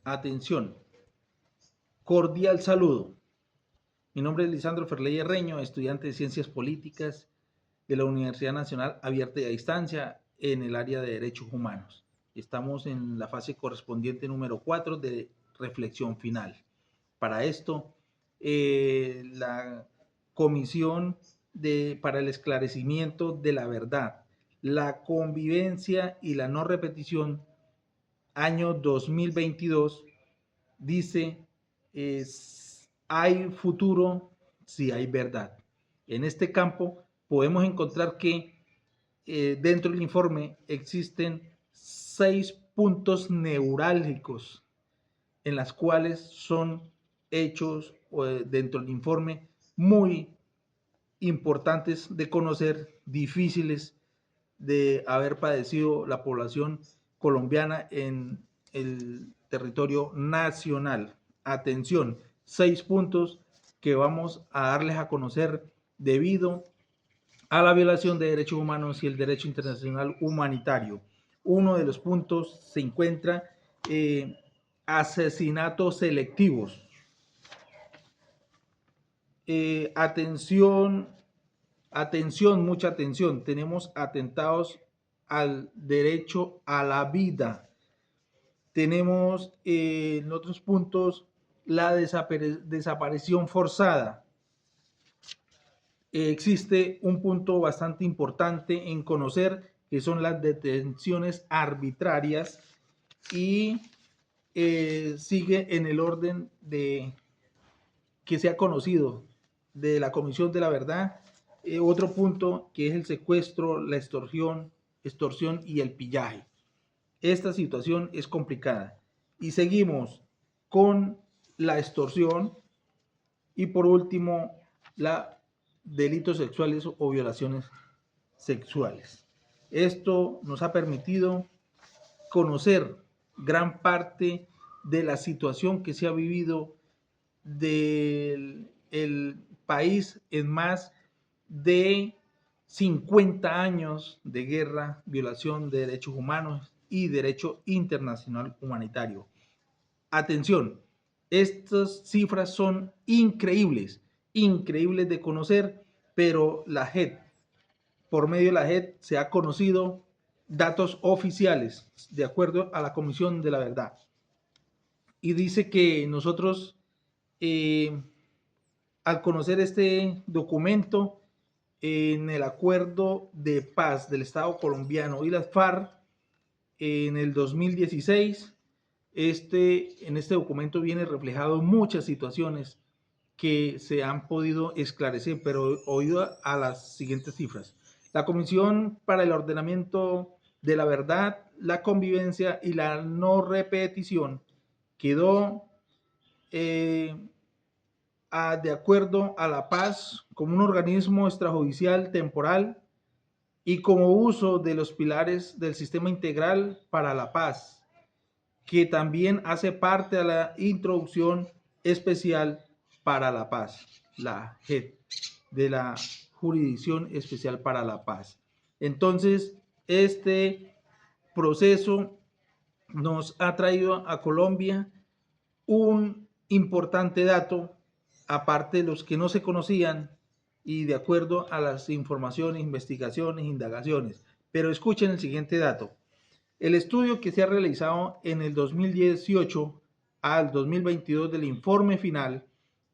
Atención, cordial saludo. Mi nombre es Lisandro Ferley Herreño, estudiante de Ciencias Políticas de la Universidad Nacional Abierta y a Distancia en el área de Derechos Humanos. Estamos en la fase correspondiente número 4 de reflexión final. Para esto, la Comisión para el Esclarecimiento de la Verdad, la Convivencia y la No Repetición, año 2022, dice, hay futuro si hay verdad. En este campo podemos encontrar que dentro del informe existen 6 puntos neurálgicos en las cuales son hechos dentro del informe muy importantes de conocer, difíciles de haber padecido la población colombiana en el territorio nacional. Atención, 6 puntos que vamos a darles a conocer debido a la violación de derechos humanos y el derecho internacional humanitario. Uno de los puntos se encuentra asesinatos selectivos. Atención, mucha atención. Tenemos atentados al derecho a la vida. Tenemos en otros puntos la desaparición forzada. Existe un punto bastante importante en conocer, que son las detenciones arbitrarias, y sigue en el orden de que se ha conocido de la Comisión de la Verdad. Otro punto que es el secuestro, la extorsión y el pillaje. Esta situación es complicada. Y seguimos con la extorsión y por último la delitos sexuales o violaciones sexuales. Esto nos ha permitido conocer gran parte de la situación que se ha vivido del país en más de 50 años de guerra, violación de derechos humanos y derecho internacional humanitario. Atención, estas cifras son increíbles de conocer, pero la JEP, por medio de la JEP, se ha conocido datos oficiales de acuerdo a la Comisión de la Verdad. Y dice que nosotros, al conocer este documento, en el acuerdo de paz del Estado colombiano y las FARC, en el 2016, en este documento viene reflejado muchas situaciones que se han podido esclarecer, pero oído a las siguientes cifras. La Comisión para el Ordenamiento de la Verdad, la Convivencia y la No Repetición quedó de acuerdo a la paz como un organismo extrajudicial temporal y como uso de los pilares del sistema integral para la paz, que también hace parte de la introducción especial para la paz, la JEP, de la Jurisdicción Especial para la Paz. Entonces, este proceso nos ha traído a Colombia un importante dato, aparte de los que no se conocían y de acuerdo a las informaciones, investigaciones, indagaciones. Pero escuchen el siguiente dato. El estudio que se ha realizado en el 2018 al 2022 del informe final,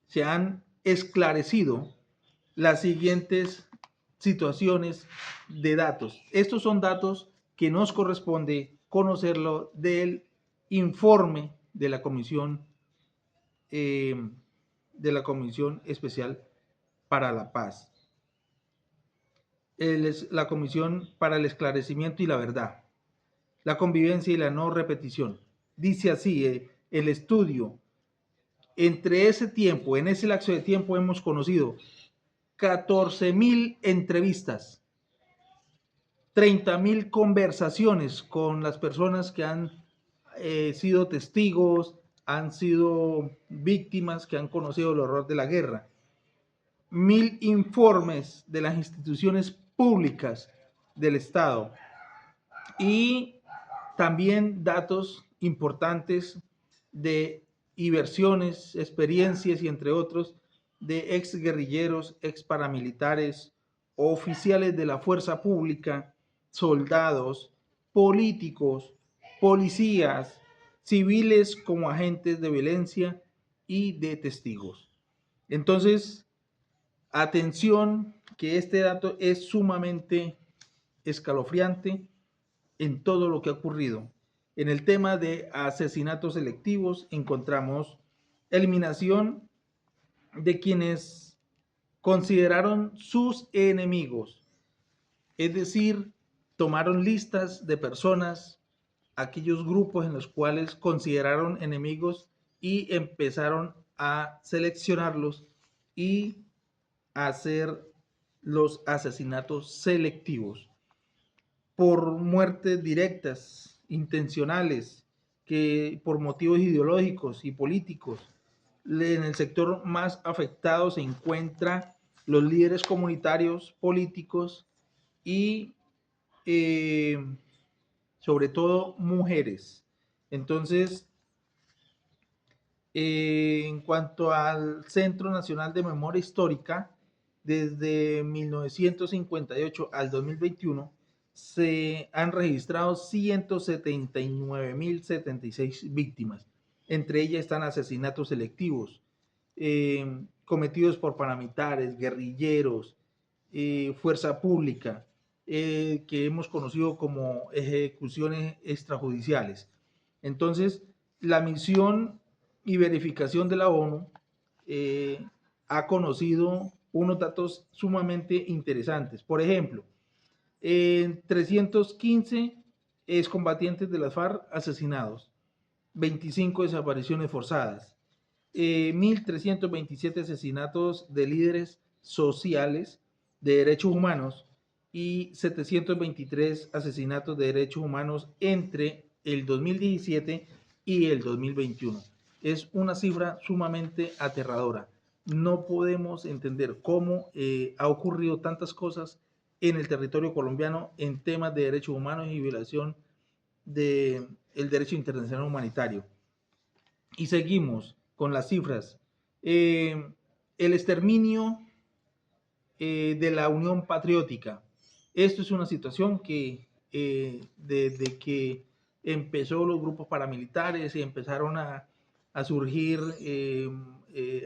se han esclarecido las siguientes situaciones de datos. Estos son datos que nos corresponde conocerlo del informe de la Comisión Especial para la Paz, la Comisión para el Esclarecimiento y la Verdad, la Convivencia y la No Repetición. Dice así el estudio: entre ese tiempo, en ese lapso de tiempo, hemos conocido 14.000 entrevistas, 30.000 conversaciones con las personas que han sido testigos, han sido víctimas, que han conocido el horror de la guerra, 1.000 informes de las instituciones públicas del Estado y también datos importantes de y versiones, experiencias y entre otros de ex guerrilleros, ex paramilitares, oficiales de la fuerza pública, soldados, políticos, policías, civiles como agentes de violencia y de testigos. Entonces, atención, que este dato es sumamente escalofriante en todo lo que ha ocurrido. En el tema de asesinatos selectivos encontramos eliminación de quienes consideraron sus enemigos, es decir, tomaron listas de personas, aquellos grupos en los cuales consideraron enemigos y empezaron a seleccionarlos y a hacer los asesinatos selectivos por muertes directas, intencionales, que por motivos ideológicos y políticos. En el sector más afectado se encuentran los líderes comunitarios, políticos y eh, sobre todo mujeres. Entonces, en cuanto al Centro Nacional de Memoria Histórica, desde 1958 al 2021 se han registrado 179.076 víctimas. Entre ellas están asesinatos selectivos cometidos por paramilitares, guerrilleros, fuerza pública, que hemos conocido como ejecuciones extrajudiciales. Entonces, la misión y verificación de la ONU ha conocido unos datos sumamente interesantes. Por ejemplo, 315 excombatientes de las FARC asesinados, 25 desapariciones forzadas, 1.327 asesinatos de líderes sociales de derechos humanos y 723 asesinatos de derechos humanos entre el 2017 y el 2021. Es una cifra sumamente aterradora. No podemos entender cómo ha ocurrido tantas cosas en el territorio colombiano en temas de derechos humanos y violación del derecho internacional humanitario. Y seguimos con las cifras. El exterminio de la Unión Patriótica. Esto es una situación que desde que empezó los grupos paramilitares y empezaron a surgir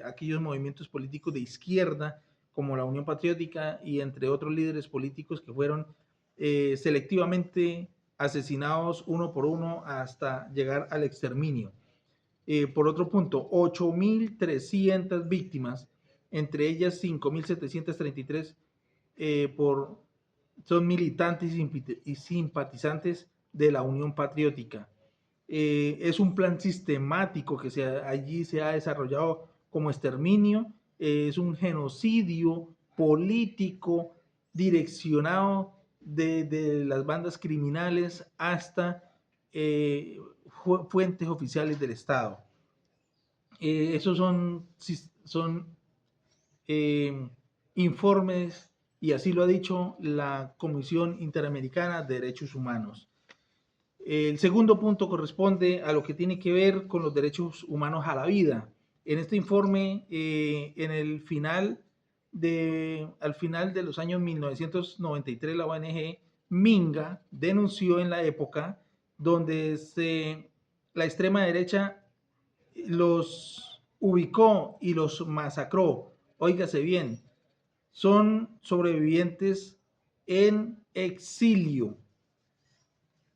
aquellos movimientos políticos de izquierda como la Unión Patriótica y entre otros líderes políticos que fueron selectivamente asesinados uno por uno hasta llegar al exterminio. Por otro punto, 8.300 víctimas, entre ellas 5.733 son militantes y simpatizantes de la Unión Patriótica. Es un plan sistemático que allí se ha desarrollado como exterminio, es un genocidio político direccionado de las bandas criminales hasta fuentes oficiales del Estado. Esos son informes y así lo ha dicho la Comisión Interamericana de Derechos Humanos. El segundo punto corresponde a lo que tiene que ver con los derechos humanos a la vida. En este informe, al final de los años 1993, la ONG Minga denunció en la época donde la extrema derecha los ubicó y los masacró. Óigase bien, son sobrevivientes en exilio.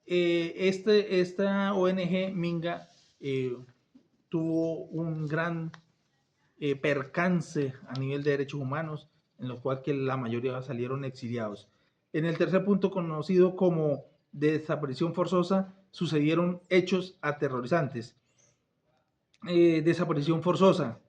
Esta ONG Minga tuvo un gran percance a nivel de derechos humanos, en lo cual que la mayoría salieron exiliados. En el tercer punto, conocido como desaparición forzosa, sucedieron hechos aterrorizantes. Desaparición forzosa,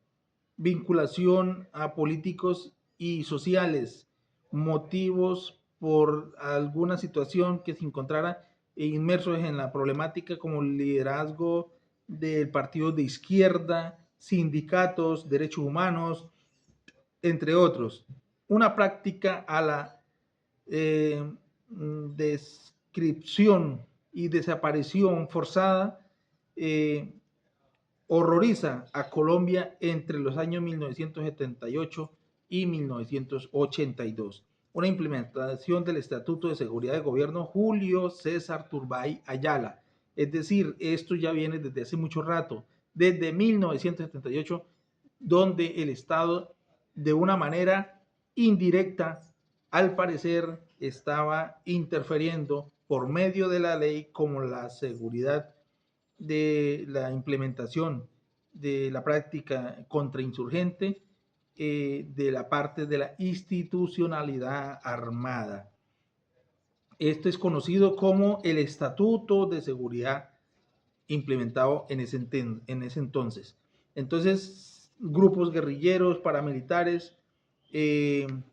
vinculación a políticos y sociales, motivos por alguna situación que se encontrara inmersos en la problemática como el liderazgo del partido de izquierda, sindicatos, derechos humanos, entre otros. Una práctica a la descripción y desaparición forzada horroriza a Colombia entre los años 1978 y 1982. Una implementación del Estatuto de Seguridad de Gobierno Julio César Turbay Ayala. Es decir, esto ya viene desde hace mucho rato, desde 1978, donde el Estado, de una manera indirecta, al parecer, estaba interfiriendo por medio de la ley como la seguridad de la implementación de la práctica contrainsurgente de la parte de la institucionalidad armada. Esto es conocido como el Estatuto de Seguridad implementado en ese entonces. Entonces, grupos guerrilleros, paramilitares,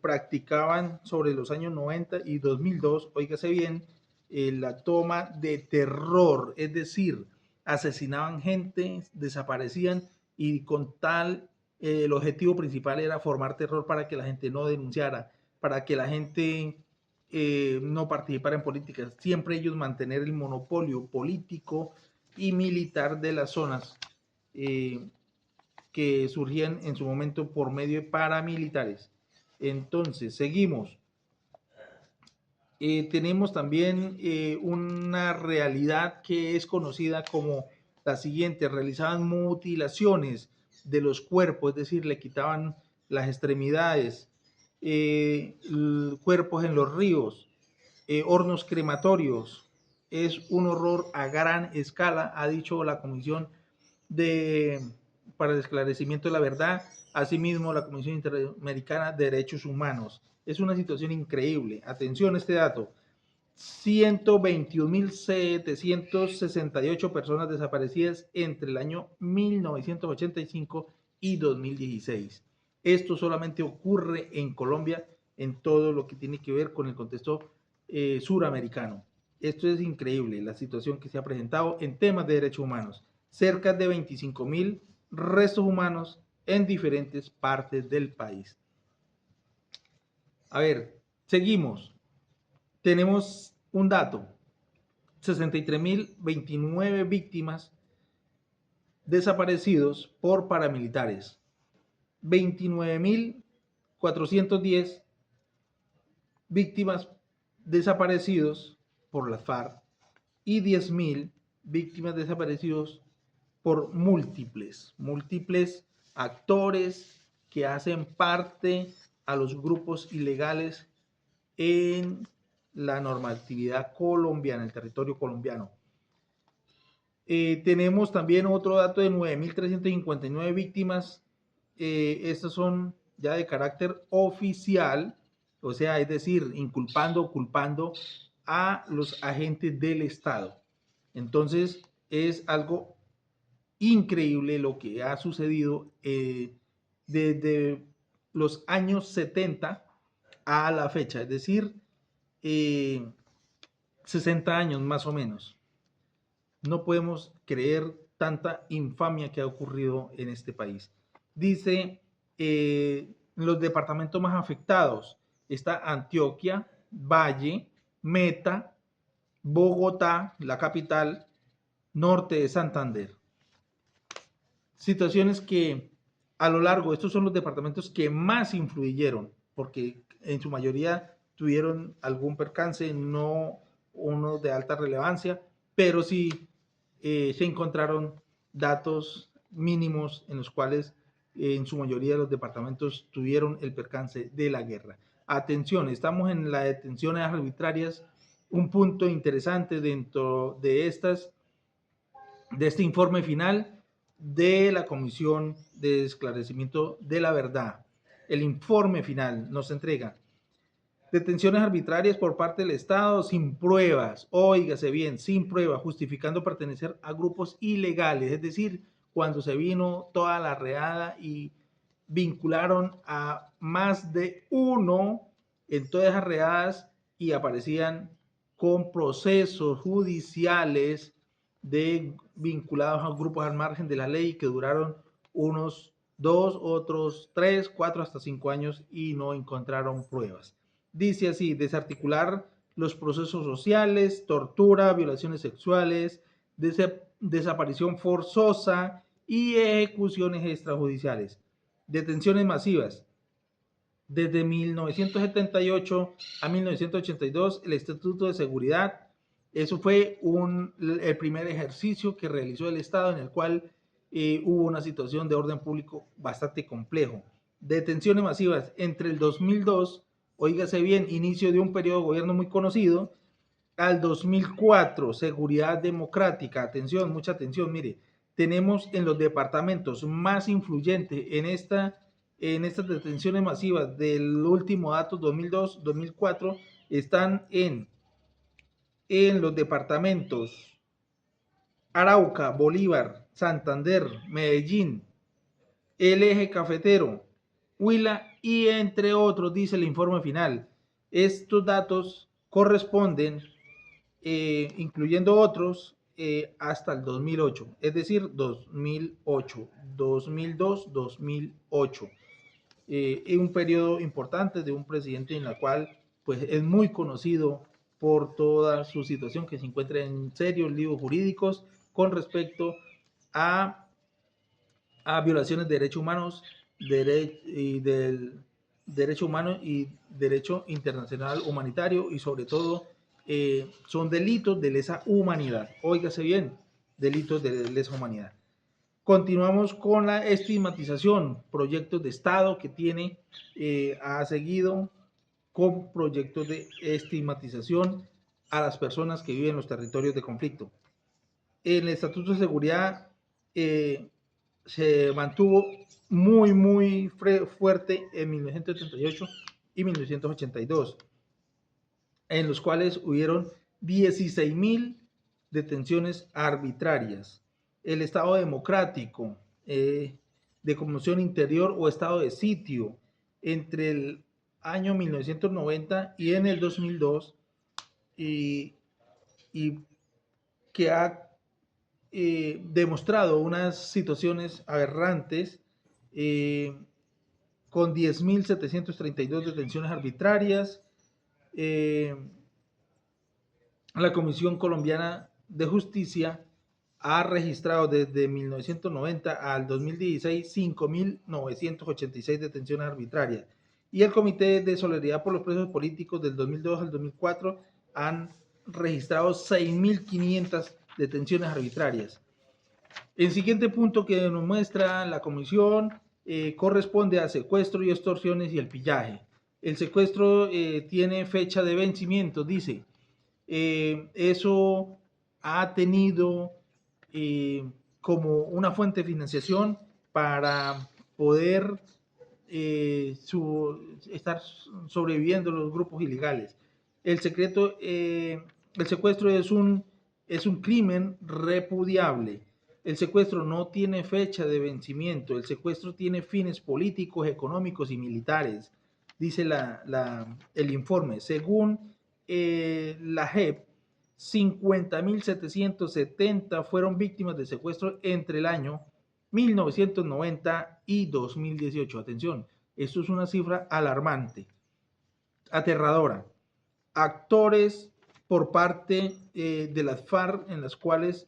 practicaban sobre los años 90 y 2002, óigase bien, la toma de terror, es decir, asesinaban gente, desaparecían y con tal, el objetivo principal era formar terror para que la gente no denunciara, para que la gente no participara en política, siempre ellos mantener el monopolio político y militar de las zonas que surgían en su momento por medio de paramilitares. Entonces, seguimos. Tenemos también una realidad que es conocida como la siguiente: realizaban mutilaciones de los cuerpos, es decir, le quitaban las extremidades, cuerpos en los ríos, hornos crematorios. Es un horror a gran escala, ha dicho la Comisión para el Esclarecimiento de la Verdad, asimismo la Comisión Interamericana de Derechos Humanos. Es una situación increíble. Atención a este dato: 121.768 personas desaparecidas entre el año 1985 y 2016. Esto solamente ocurre en Colombia, en todo lo que tiene que ver con el contexto suramericano. Esto es increíble, la situación que se ha presentado en temas de derechos humanos. Cerca de 25.000 restos humanos en diferentes partes del país. A ver, seguimos. Tenemos un dato: 63.029 víctimas desaparecidos por paramilitares, 29.410 víctimas desaparecidos por las FARC y 10.000 víctimas desaparecidos por múltiples actores que hacen parte a los grupos ilegales en la normatividad colombiana, el territorio colombiano. Tenemos también otro dato de 9.359 víctimas. Estas son ya de carácter oficial, o sea, es decir, culpando a los agentes del Estado. Entonces, es algo increíble lo que ha sucedido desde los años 70 a la fecha, es decir, 60 años más o menos. No podemos creer tanta infamia que ha ocurrido en este país. Dice, los departamentos más afectados está Antioquia, Valle, Meta, Bogotá, la capital, norte de Santander. Situaciones que a lo largo, estos son los departamentos que más influyeron, porque en su mayoría tuvieron algún percance, no uno de alta relevancia, pero sí se encontraron datos mínimos en los cuales en su mayoría los departamentos tuvieron el percance de la guerra. Atención, estamos en las detenciones arbitrarias, un punto interesante dentro de este informe final de la Comisión de Esclarecimiento de la Verdad. El informe final nos entrega detenciones arbitrarias por parte del Estado sin pruebas, óigase bien, sin pruebas, justificando pertenecer a grupos ilegales, es decir, cuando se vino toda la reada y vincularon a más de uno en todas esas readas y aparecían con procesos judiciales vinculados a grupos al margen de la ley que duraron unos 2, otros 3, 4, hasta 5 años y no encontraron pruebas. Dice así: desarticular los procesos sociales, tortura, violaciones sexuales, desaparición forzosa y ejecuciones extrajudiciales. Detenciones masivas. Desde 1978 a 1982, el Estatuto de Seguridad, eso fue el primer ejercicio que realizó el Estado en el cual hubo una situación de orden público bastante complejo. Detenciones masivas entre el 2002, oígase bien, inicio de un periodo de gobierno muy conocido, al 2004, seguridad democrática. Atención, mucha atención, mire, tenemos en los departamentos más influyentes en estas detenciones masivas del último dato 2002-2004, están en los departamentos Arauca, Bolívar, Santander, Medellín, el eje cafetero, Huila y entre otros, dice el informe final. Estos datos corresponden, incluyendo otros, hasta el 2008, es decir, 2008, 2002, 2008. Un periodo importante de un presidente en la cual pues, es muy conocido por toda su situación, que se encuentra en serios líos jurídicos con respecto a violaciones de derechos humanos y del derecho humano y derecho internacional humanitario, y sobre todo son delitos de lesa humanidad. Óigase bien, delitos de lesa humanidad. Continuamos con la estigmatización, proyectos de Estado que ha seguido con proyectos de estigmatización a las personas que viven en los territorios de conflicto. En el Estatuto de Seguridad se mantuvo muy fuerte en 1988 y 1982, en los cuales hubieron 16.000 detenciones arbitrarias. El Estado democrático, de conmoción interior o estado de sitio, entre el año 1990 y en el 2002, y que ha demostrado unas situaciones aberrantes, con 10.732 detenciones arbitrarias. La Comisión Colombiana de Justicia ha registrado desde 1990 al 2016 5.986 detenciones arbitrarias, y el Comité de Solidaridad por los Presos Políticos del 2002 al 2004 han registrado 6.500 detenciones arbitrarias. El siguiente punto que nos muestra la comisión corresponde a secuestro y extorsiones y el pillaje. El secuestro tiene fecha de vencimiento, dice. Eso ha tenido como una fuente de financiación para poder estar sobreviviendo los grupos ilegales. El secuestro es un crimen repudiable. El secuestro no tiene fecha de vencimiento. El secuestro tiene fines políticos, económicos y militares, dice el informe. Según la JEP, 50.770 fueron víctimas de secuestro entre el año 1990 y 2018. Atención, esto es una cifra alarmante, aterradora. Actores por parte de las FARC, en las cuales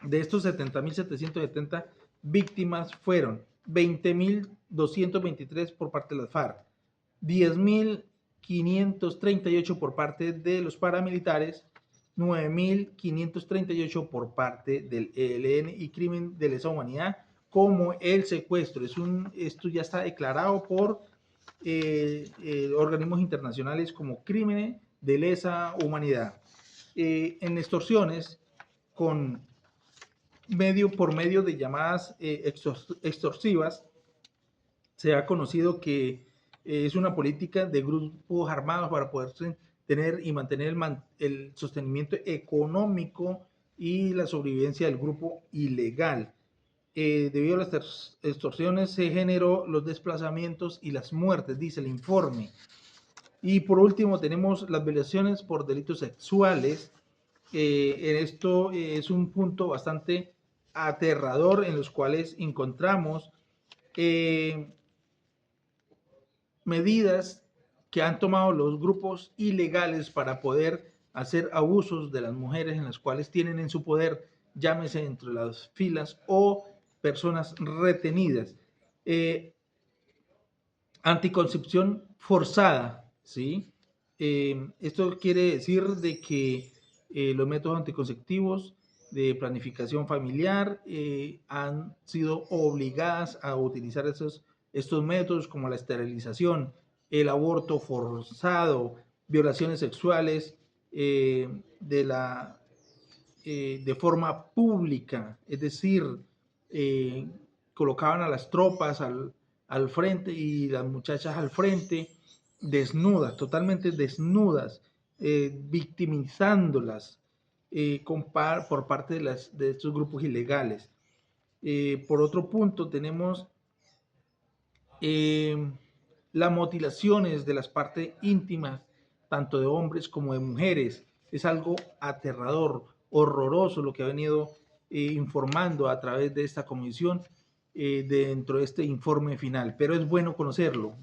de estos 70.770 víctimas fueron 20.223 por parte de las FARC, 10.538 por parte de los paramilitares, 9.538 por parte del ELN y crimen de lesa humanidad como el secuestro. Esto ya está declarado por organismos internacionales como crímenes de lesa humanidad. En extorsiones, por medio de llamadas extorsivas, se ha conocido que es una política de grupos armados para poder tener y mantener el sostenimiento económico y la sobrevivencia del grupo ilegal. Debido a las extorsiones se generó los desplazamientos y las muertes, dice el informe. Y por último tenemos las violaciones por delitos sexuales. Esto es un punto bastante aterrador, en los cuales encontramos medidas que han tomado los grupos ilegales para poder hacer abusos de las mujeres, en las cuales tienen en su poder, llámese entre las filas o personas retenidas. Anticoncepción forzada, ¿sí? Esto quiere decir de que los métodos anticonceptivos de planificación familiar han sido obligadas a utilizar estos métodos como la esterilización, el aborto forzado, violaciones sexuales de forma pública, es decir, eh, colocaban a las tropas al frente y las muchachas al frente, desnudas, totalmente desnudas, victimizándolas por parte de estos grupos ilegales. Por otro punto, tenemos eh, las mutilaciones de las partes íntimas, tanto de hombres como de mujeres. Es algo aterrador, horroroso lo que ha venido informando a través de esta comisión dentro de este informe final. Pero es bueno conocerlo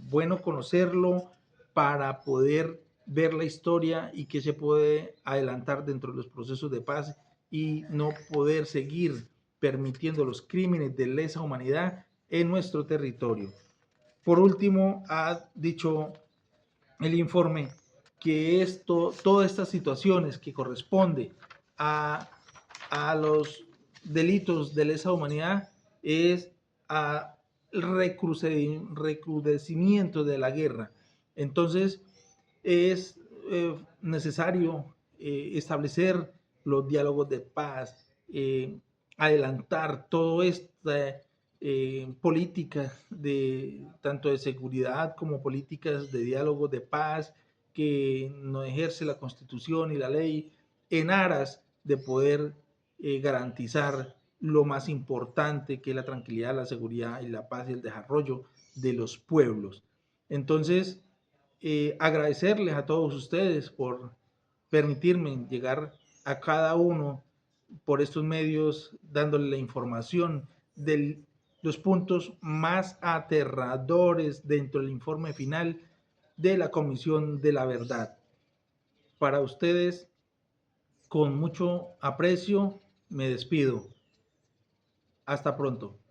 para poder ver la historia y qué se puede adelantar dentro de los procesos de paz y no poder seguir permitiendo los crímenes de lesa humanidad en nuestro territorio. Por último, ha dicho el informe que todas estas situaciones que corresponde a, a los delitos de lesa humanidad es a recrudecimiento de la guerra. Entonces, es necesario establecer los diálogos de paz, adelantar todo esta políticas tanto de seguridad como políticas de diálogo de paz que no ejerce la Constitución y la ley en aras de poder garantizar lo más importante que es la tranquilidad, la seguridad y la paz y el desarrollo de los pueblos. Entonces, agradecerles a todos ustedes por permitirme llegar a cada uno por estos medios dándole la información de los puntos más aterradores dentro del informe final de la Comisión de la Verdad. Para ustedes, con mucho aprecio, me despido. Hasta pronto.